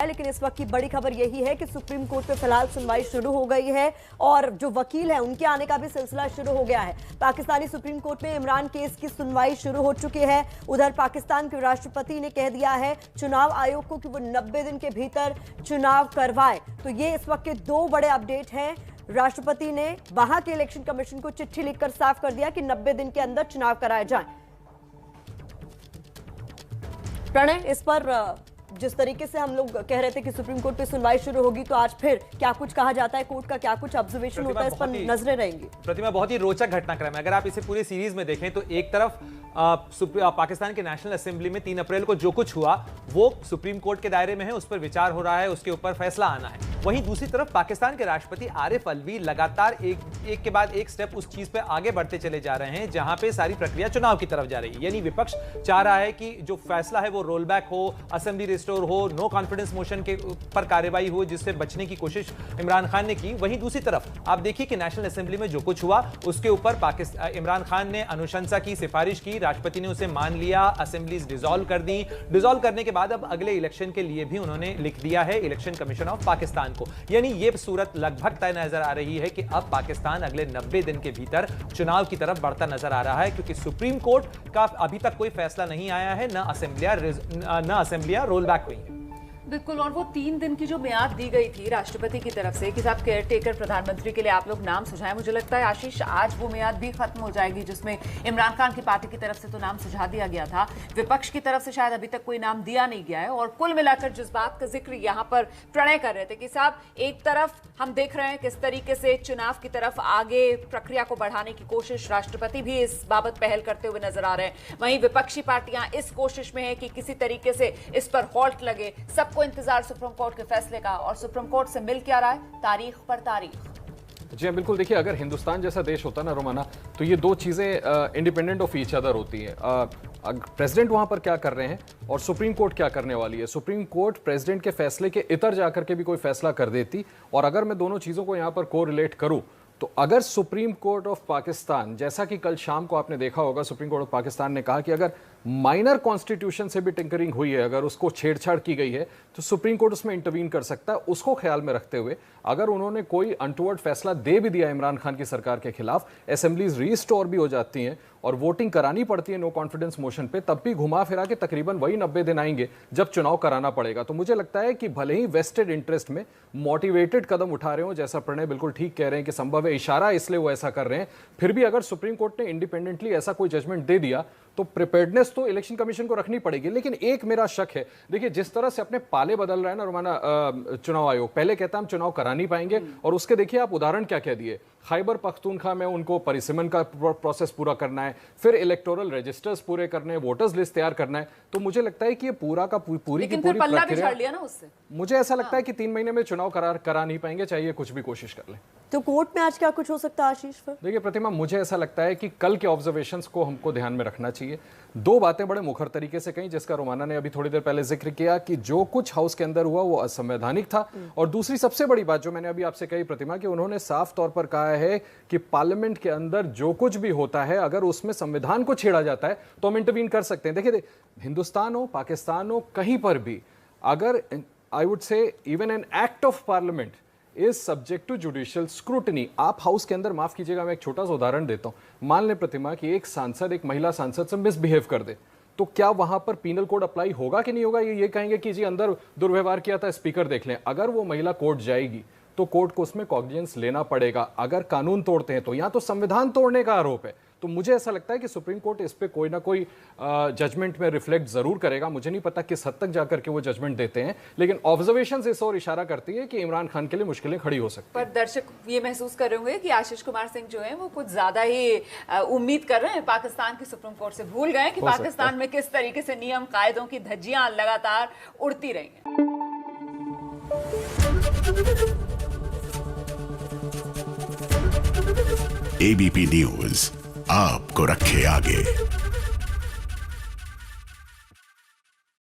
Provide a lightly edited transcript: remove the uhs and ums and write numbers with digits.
लेकिन इस वक्त की बड़ी खबर यही है कि सुप्रीम कोर्ट में फिलहाल सुनवाई शुरू हो गई है और जो वकील है उनके आने का भी सिलसिला शुरू हो गया है। पाकिस्तानी सुप्रीम कोर्ट में इमरान केस की सुनवाई शुरू हो चुकी है। उधर पाकिस्तान के राष्ट्रपति ने कह दिया है चुनाव आयोग को कि वो 90 दिन के भीतर चुनाव करवाए। तो ये इस वक्त के दो बड़े अपडेट हैं। राष्ट्रपति ने वहां के इलेक्शन कमीशन को चिट्ठी लिखकर साफ कर दिया कि 90 दिन के अंदर चुनाव कराए जाएं। प्रणय, इस पर जिस तरीके से हम लोग कह रहे थे कि सुप्रीम कोर्ट पे सुनवाई शुरू होगी, तो आज फिर क्या कुछ कहा जाता है, कोर्ट का क्या कुछ ऑब्जर्वेशन होता है, इस पर नजरें रहेंगी। प्रतिमा, बहुत ही रोचक घटनाक्रम है। अगर आप इसे पूरी सीरीज में देखें तो एक तरफ पाकिस्तान के नेशनल असेंबली में 3 अप्रैल को जो कुछ हुआ वो सुप्रीम कोर्ट के दायरे में है, उस पर विचार हो रहा है, उसके ऊपर फैसला आना है। वहीं दूसरी तरफ पाकिस्तान के राष्ट्रपति आरिफ अलवी लगातार एक के बाद एक स्टेप उस चीज पे आगे बढ़ते चले जा रहे हैं जहां पे सारी प्रक्रिया चुनाव की तरफ जा रही है। यानी विपक्ष चाह रहा है कि जो फैसला है वो रोल बैक हो, असेंबली रिस्टोर हो, नो कॉन्फिडेंस मोशन के पर कार्रवाई हो, जिससे बचने की कोशिश इमरान खान ने की। वहीं दूसरी तरफ आप देखिए कि नेशनल असेंबली में जो कुछ हुआ उसके ऊपर इमरान खान ने अनुशंसा की, सिफारिश की, राष्ट्रपति ने उसे मान लिया, असेंबलीज डिसॉल्व कर दी। डिसॉल्व करने के बाद अब अगले इलेक्शन के लिए भी उन्होंने लिख दिया है इलेक्शन कमीशन ऑफ पाकिस्तान को। यानी यह सूरत लगभग तय नजर आ रही है कि अब पाकिस्तान अगले 90 दिन के भीतर चुनाव की तरफ बढ़ता नजर आ रहा है, क्योंकि सुप्रीम कोर्ट का अभी तक कोई फैसला नहीं आया है, न असेंबलियां रोल बैक हुई है। बिल्कुल, और वो 3 दिन की जो मियाद दी गई थी राष्ट्रपति की तरफ से कि साहब केयर टेकर प्रधानमंत्री के लिए आप लोग नाम सुझाएं, मुझे लगता है आशीष आज वो मियाद भी खत्म हो जाएगी, जिसमें इमरान खान की पार्टी की तरफ से तो नाम सुझा दिया गया था, विपक्ष की तरफ से शायद अभी तक कोई नाम दिया नहीं गया है। और कुल मिलाकर जिस बात का जिक्र यहाँ पर प्रणय कर रहे थे कि साहब एक तरफ हम देख रहे हैं किस तरीके से चुनाव की तरफ आगे प्रक्रिया को बढ़ाने की कोशिश, राष्ट्रपति भी इस बाबत पहल करते हुए नजर आ रहे हैं, वहीं विपक्षी पार्टियां इस कोशिश में है कि किसी तरीके से इस पर हॉल्ट लगे। सबको इंतजार सुप्रीम कोर्ट के फैसले का, और सुप्रीम कोर्ट से मिल क्या रहा है, तारीख पर तारीख। जी हाँ, बिल्कुल। देखिए, अगर हिंदुस्तान जैसा देश होता ना रोमाना, तो ये दो चीज़ें इंडिपेंडेंट ऑफ ईच अदर होती हैं। प्रेसिडेंट वहाँ पर क्या कर रहे हैं और सुप्रीम कोर्ट क्या करने वाली है। सुप्रीम कोर्ट प्रेसिडेंट के फैसले के इतर जाकर के भी कोई फैसला कर देती, और अगर मैं दोनों चीज़ों को यहाँ पर कोरिलेट करूँ तो अगर सुप्रीम कोर्ट ऑफ पाकिस्तान, जैसा कि कल शाम को आपने देखा होगा, सुप्रीम कोर्ट ऑफ पाकिस्तान ने कहा कि अगर माइनर कॉन्स्टिट्यूशन से भी टिंकरिंग हुई है, अगर उसको छेड़छाड़ की गई है तो सुप्रीम कोर्ट उसमें इंटरवीन कर सकता है। उसको ख्याल में रखते हुए अगर उन्होंने कोई अनटुवर्ड फैसला दे भी दिया इमरान खान की सरकार के खिलाफ, असेंबलीज रीस्टोर भी हो जाती हैं और वोटिंग करानी पड़ती है नो कॉन्फिडेंस मोशन पे, तब भी घुमा फिरा के तकरीबन वही 90 दिन आएंगे जब चुनाव कराना पड़ेगा। तो मुझे लगता है कि भले ही वेस्टेड इंटरेस्ट में मोटिवेटेड कदम उठा रहे हो, जैसा प्रणय बिल्कुल ठीक कह रहे हैं कि संभव है इशारा इसलिए वो ऐसा कर रहे हैं, फिर भी अगर सुप्रीम कोर्ट ने इंडिपेंडेंटली ऐसा कोई जजमेंट दे दिया तो प्रिपेयर्डनेस तो इलेक्शन कमीशन को रखनी पड़ेगी। लेकिन एक मेरा शक है, देखिए जिस तरह से अपने पाले बदल रहा है ना रोमाना चुनाव आयोग, पहले कहता हम चुनाव करा नहीं पाएंगे, और उसके देखिए आप उदाहरण क्या कह दिए, खैबर पख्तूनख्वा में उनको परिसीमन का प्रोसेस पूरा करना है, फिर इलेक्टोरल रजिस्टर्स पूरे करने हैं, वोटर्स लिस्ट तैयार करना है। तो मुझे लगता है कि ये पूरी की पूरी प्रक्रिया, मुझे ऐसा लगता है कि 3 महीने में चुनाव करा नहीं पाएंगे, चाहिए कुछ भी कोशिश कर लें। तो कोर्ट में आज क्या कुछ हो सकता है आशीष? देखिए प्रतिमा, मुझे ऐसा लगता है कि कल के ऑब्जर्वेशंस को हमको ध्यान में रखना चाहिए। 2 बातें बड़े मुखर तरीके से कही, जिसका रोमाना ने अभी थोड़ी देर पहले जिक्र किया कि जो कुछ हाउस के अंदर हुआ वो असंवैधानिक था, और दूसरी सबसे बड़ी बात जो मैंने अभी आपसे कही प्रतिमा, कि उन्होंने साफ तौर पर कहा है कि पार्लियामेंट के अंदर जो कुछ भी होता है अगर उसमें संविधान को छेड़ा जाता है तो हम इंटरवीन कर सकते हैं। देखिए, हिंदुस्तान हो, पाकिस्तान हो, कहीं पर भी अगर I would say even an act of parliament is subject to judicial scrutiny. आप हाउस के अंदर, माफ कीजिएगा मैं एक छोटा सा उदाहरण देता हूं, मान लें प्रतिमा कि एक सांसद एक महिला सांसद से मिसबिहेव कर दे, तो क्या वहां पर पीनल कोड अप्लाई होगा कि नहीं होगा? ये कहेंगे कि जी अंदर दुर्व्यवहार किया था, स्पीकर देख लें। अगर वो महिला कोर्ट जाएगी तो कोर्ट को उसमें कॉग्निजेंस लेना पड़ेगा। अगर कानून तोड़ते हैं तो यहाँ तो संविधान तोड़ने का आरोप है। तो मुझे ऐसा लगता है कि सुप्रीम कोर्ट इस पे कोई ना कोई जजमेंट में रिफ्लेक्ट जरूर करेगा। मुझे नहीं पता किस हद तक जाकर के वो जजमेंट देते हैं, लेकिन ऑब्जर्वेशंस इस और इशारा करती है कि इमरान खान के लिए मुश्किलें खड़ी हो सकती हैं। पर दर्शक ये महसूस कर रहे होंगे कि आशीष कुमार सिंह जो है वो कुछ ज्यादा ही उम्मीद कर रहे हैं पाकिस्तान की सुप्रीम कोर्ट से, भूल गए कि पाकिस्तान में किस तरीके से नियम कायदों की धज्जियां लगातार उड़ती रही। एबीपी न्यूज आपको रखे आगे।